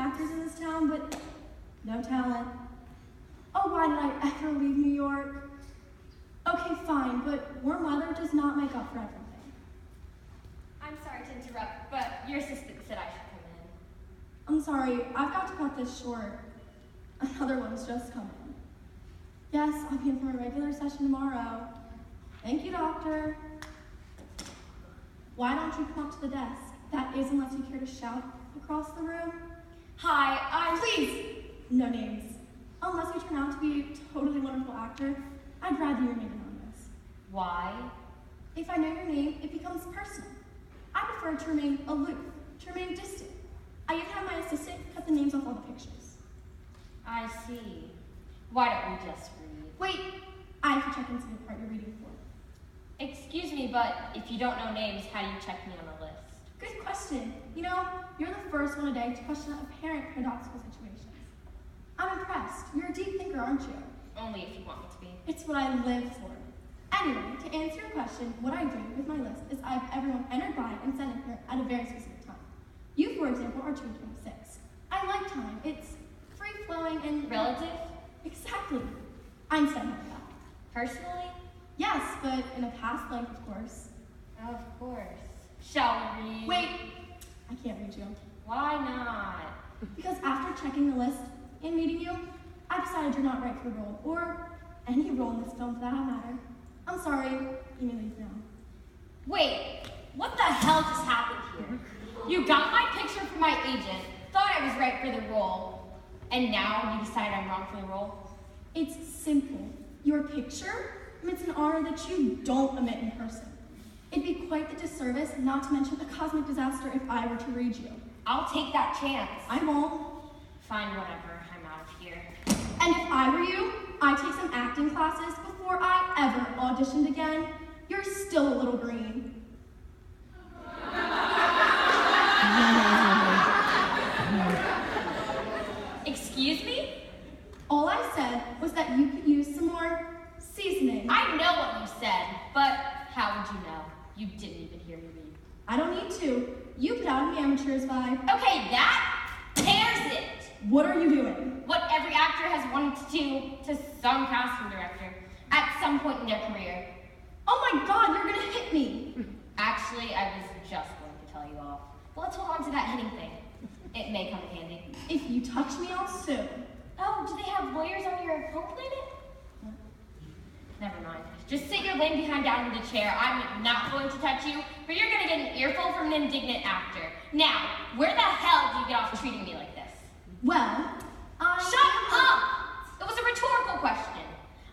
actors in this town, but no talent. Oh, why did I ever leave New York? Okay, fine, but warm weather does not make up for everything. I'm sorry to interrupt, but your assistant said I should come in. I'm sorry, I've got to cut this short. Another one's just come in. Yes, I'll be in for a regular session tomorrow. Thank you, doctor. Why don't you come up to the desk? That is, unless you care to shout across the room. Hi, Please, no names. Unless you turn out to be a totally wonderful actor, I'd rather you remain anonymous. Why? If I know your name, it becomes personal. I prefer to remain aloof, to remain distant. I even have my assistant cut the names off all the pictures. I see. Why don't we just read? Wait, I have to check into the part you're reading for. Excuse me, but if you don't know names, how do you check me on the list? Good question. You know, you're the first one today to question apparent paradoxical situations. I'm impressed. You're a deep thinker, aren't you? Only if you want me to be. It's what I live for. Anyway, to answer your question, what I do with my list is I have everyone entered by and sent in here at a very specific time. You, for example, are 2:26. I like time. It's free-flowing and... Relative? Exactly. Einstein had that. Personally? Yes, but in a past life, of course. Of course. Shall we read? Wait, I can't read you. Why not? Because after checking the list and meeting you, I decided you're not right for the role, or any role in this film for that matter. I'm sorry, you may leave now. Wait, what the hell just happened here? You got my picture from my agent, thought I was right for the role, and now you decide I'm wrong for the role? It's simple. Your picture emits an aura that you don't emit in person. It'd be quite the disservice, not to mention a cosmic disaster, if I were to read you. I'll take that chance. I won't. Fine, whatever. I'm out of here. And if I were you, I'd take some acting classes before I ever auditioned again. You're still a little green. Excuse me? All I said was that you could use some more seasoning. I know what you said, but how would you know? You didn't even hear me read. I don't need to. You put out an amateur's vibe. Okay, that tears it. What are you doing? What every actor has wanted to do to some casting director at some point in their career. Oh my God, you're gonna hit me. Actually, I was just going to tell you off. But let's hold on to that hitting thing. It may come in handy. If you touch me, I'll sue. Oh, do they have lawyers on your home planet? Never mind. Just sit your lame behind down in the chair. I'm not going to touch you, but you're going to get an earful from an indignant actor. Now, where the hell do you get off treating me like this? Well, Shut up! It was a rhetorical question.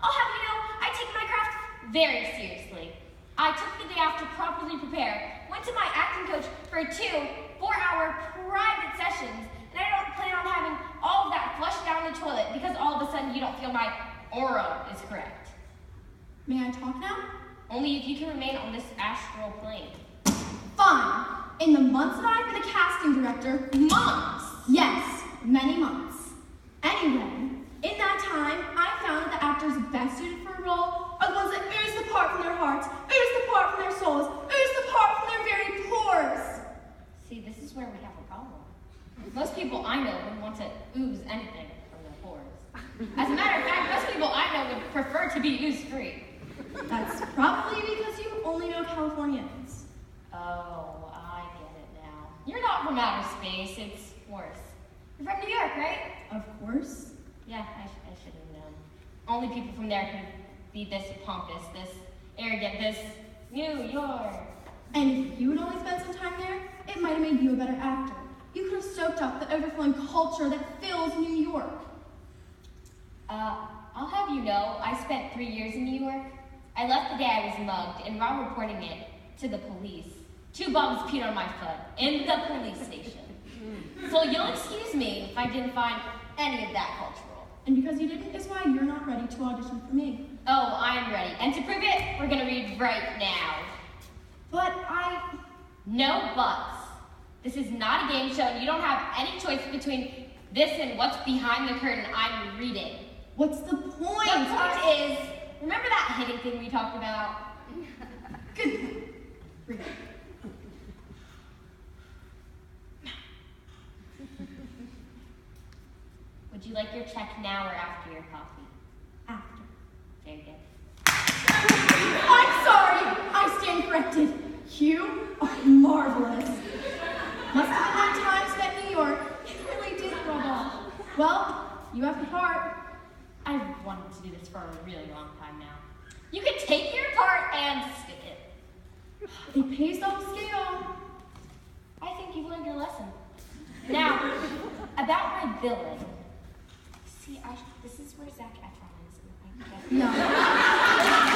I'll have you know, I take my craft very seriously. I took the day off to properly prepare, went to my acting coach for 2 4-hour private sessions, and I don't plan on having all of that flushed down the toilet because all of a sudden you don't feel my aura is correct. may I talk now? Only if you can remain on this astral plane. Fine. In the months that I've been a casting director, Months! yes, many months. Anyway, in that time, I found that the actors best suited for a role are the ones that ooze the part from their hearts, ooze the part from their souls, ooze the part from their very pores. See, this is where we have a problem. Most people I know wouldn't want to ooze anything from their pores. As a matter of fact, most people I know would prefer to be ooze-free. That's probably because you only know Californians. Oh, I get it now. You're not from outer space, it's worse. You're from New York, right? Of course. Yeah, I should have known. Only people from there can be this pompous, this arrogant, this New York. And if you had only spent some time there, it might have made you a better actor. You could have soaked up the overflowing culture that fills New York. I'll have you know, I spent 3 years in New York. I left the day I was mugged, and while reporting it to the police, 2 bums peed on my foot in the police station. So you'll excuse me if I didn't find any of that cultural. And because you didn't is why you're not ready to audition for me. Oh, I'm ready. And to prove it, we're gonna read right now. But No buts. This is not a game show, and you don't have any choice between this and what's behind the curtain I'm reading. What's the point? The point is, remember that hitting thing we talked about? Good. Read it. you like your check now or after your coffee? After. Very good. I'm sorry. I stand corrected. You are marvelous. Must have been that time spent in New York. It really did rub off. Well, you have the part. I've wanted to do this for a really long time now. You can take your part and stick it. It pays off scale. I think you've learned your lesson. Now, about my billing. See, this is where Zac Efron is. No.